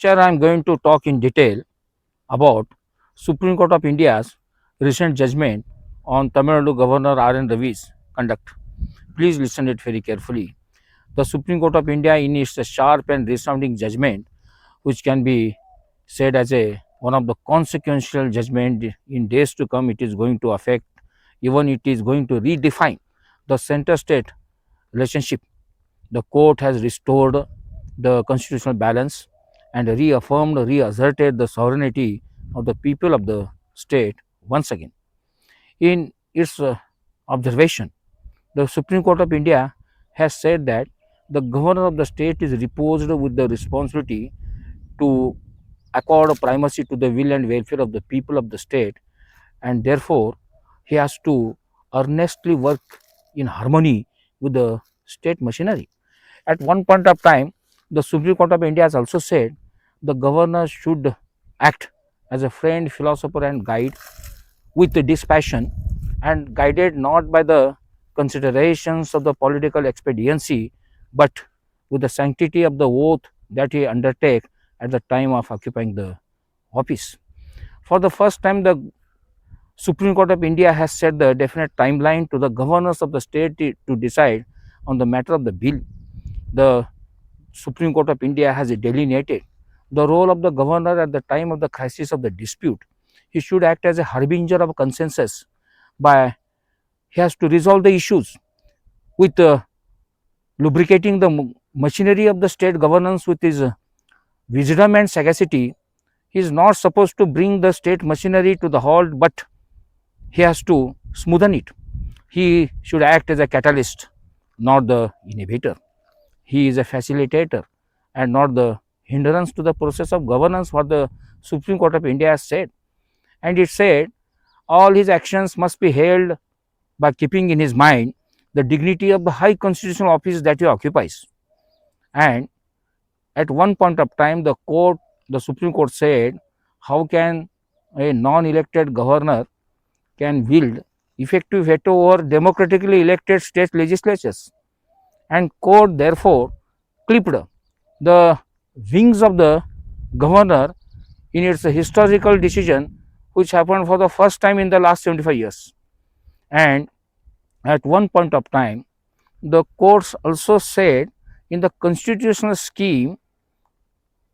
lecture I am going to talk in detail about Supreme Court of India's recent judgment on Tamil Nadu Governor R.N. Ravi's conduct. Please listen it very carefully. The Supreme Court of India, in its sharp and resounding judgment, which can be said as one of the consequential judgment in days to come, it is going to affect, even it is going to redefine the center-state relationship. The court has restored the constitutional balance and reasserted the sovereignty of the people of the state once again. In its observation, the Supreme Court of India has said that the governor of the state is reposed with the responsibility to accord primacy to the will and welfare of the people of the state, and therefore he has to earnestly work in harmony with the state machinery. At one point of time, the Supreme Court of India has also said the governor should act as a friend, philosopher, and guide with dispassion, and guided not by the considerations of the political expediency, but with the sanctity of the oath that he undertake at the time of occupying the office. For the first time, the Supreme Court of India has set the definite timeline to the governors of the state to decide on the matter of the bill. The Supreme Court of India has delineated the role of the governor at the time of the crisis of the dispute. He should act as a harbinger of consensus by he has to resolve the issues with lubricating the machinery of the state governance with his wisdom and sagacity. He is not supposed to bring the state machinery to the halt, but he has to smoothen it. He should act as a catalyst, not the inhibitor. He is a facilitator and not the hindrance to the process of governance, what the Supreme Court of India has said. And it said all his actions must be held by keeping in his mind the dignity of the high constitutional office that he occupies. And at one point of time, the Supreme Court said, how can a non-elected governor can wield effective veto over democratically elected state legislatures? And court therefore clipped the wings of the governor in its historical decision, which happened for the first time in the last 75 years. And at one point of time, the courts also said in the constitutional scheme,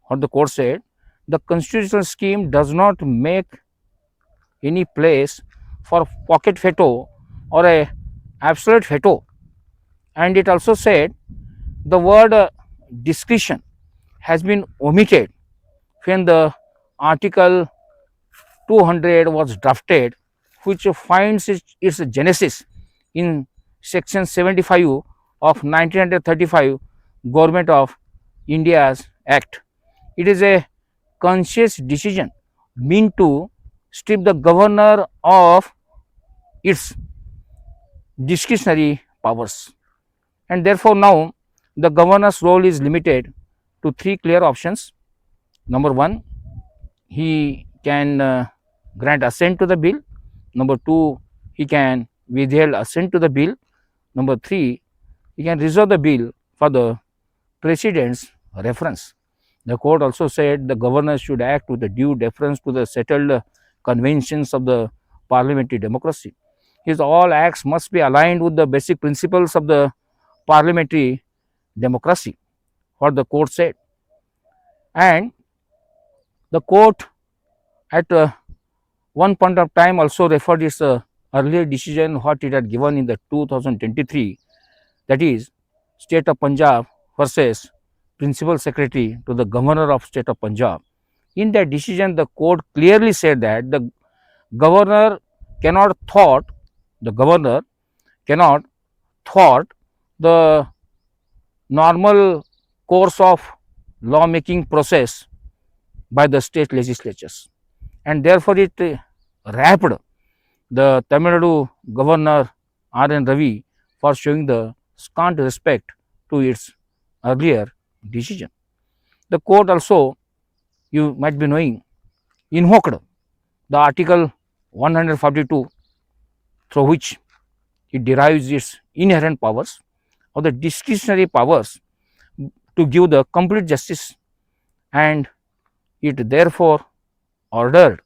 or the court said, the constitutional scheme does not make any place for pocket veto or a absolute veto. And it also said the word discretion has been omitted when the article 200 was drafted, which finds its genesis in section 75 of 1935 Government of India's Act. It is a conscious decision meant to strip the governor of its discretionary powers, and therefore now the governor's role is limited to three clear options. Number one, he can grant assent to the bill. Number two, he can withhold assent to the bill. Number three, he can reserve the bill for the president's reference. The court also said the governor should act with the due deference to the settled conventions of the parliamentary democracy. His all acts must be aligned with the basic principles of the parliamentary democracy, what the court said. And the court at one point of time also referred its earlier decision what it had given in the 2023, that is State of Punjab versus Principal Secretary to the Governor of State of Punjab. In that decision, the court clearly said that the governor cannot thwart the normal course of lawmaking process by the state legislatures, and therefore it wrapped the Tamil Nadu Governor R.N. Ravi for showing the scant respect to its earlier decision. The court also, you might be knowing, invoked the Article 142 through which it derives its inherent powers or the discretionary powers to give the complete justice, and It therefore ordered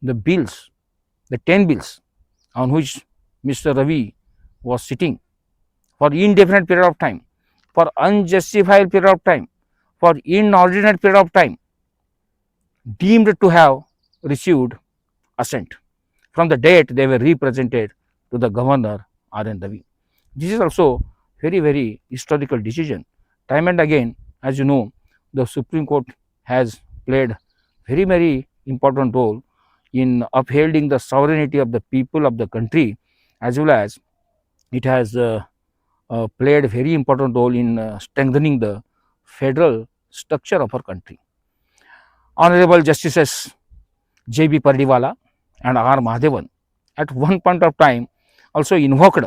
the bills, the 10 bills on which Mr. Ravi was sitting for indefinite period of time, for unjustified period of time, for inordinate period of time, deemed to have received assent from the date they were represented to the governor R.N. Ravi. This is also very historical decision. Time and again, as you know, the Supreme Court has played very important role in upholding the sovereignty of the people of the country, as well as it has played a very important role in strengthening the federal structure of our country. Honorable Justices J.B. Pardiwala and R. Mahadevan at one point of time also invoked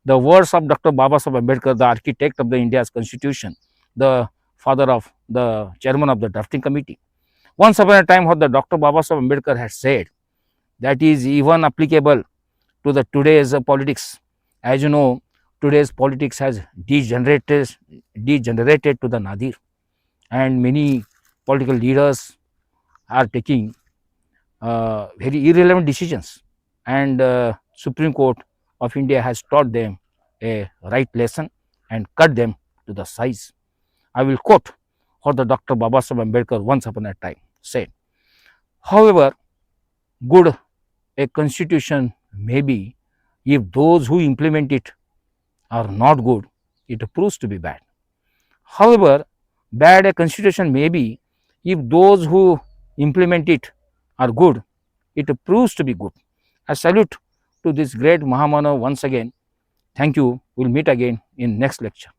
the words of Dr. Babasaheb Ambedkar, the architect of the India's constitution, the father of the chairman of the drafting committee. Once upon a time, what the Dr. Babasaheb Ambedkar had said, that is even applicable to the today's politics. As you know, today's politics has degenerated to the nadir, and many political leaders are taking very irrelevant decisions, and Supreme Court of India has taught them a right lesson and cut them to the size. I will quote what the Dr. Babasaheb Ambedkar once upon a time said. However good a constitution may be, if those who implement it are not good, it proves to be bad. However bad a constitution may be, if those who implement it are good, it proves to be good. I salute to this great Mahamana once again. Thank you. We'll meet again in next lecture.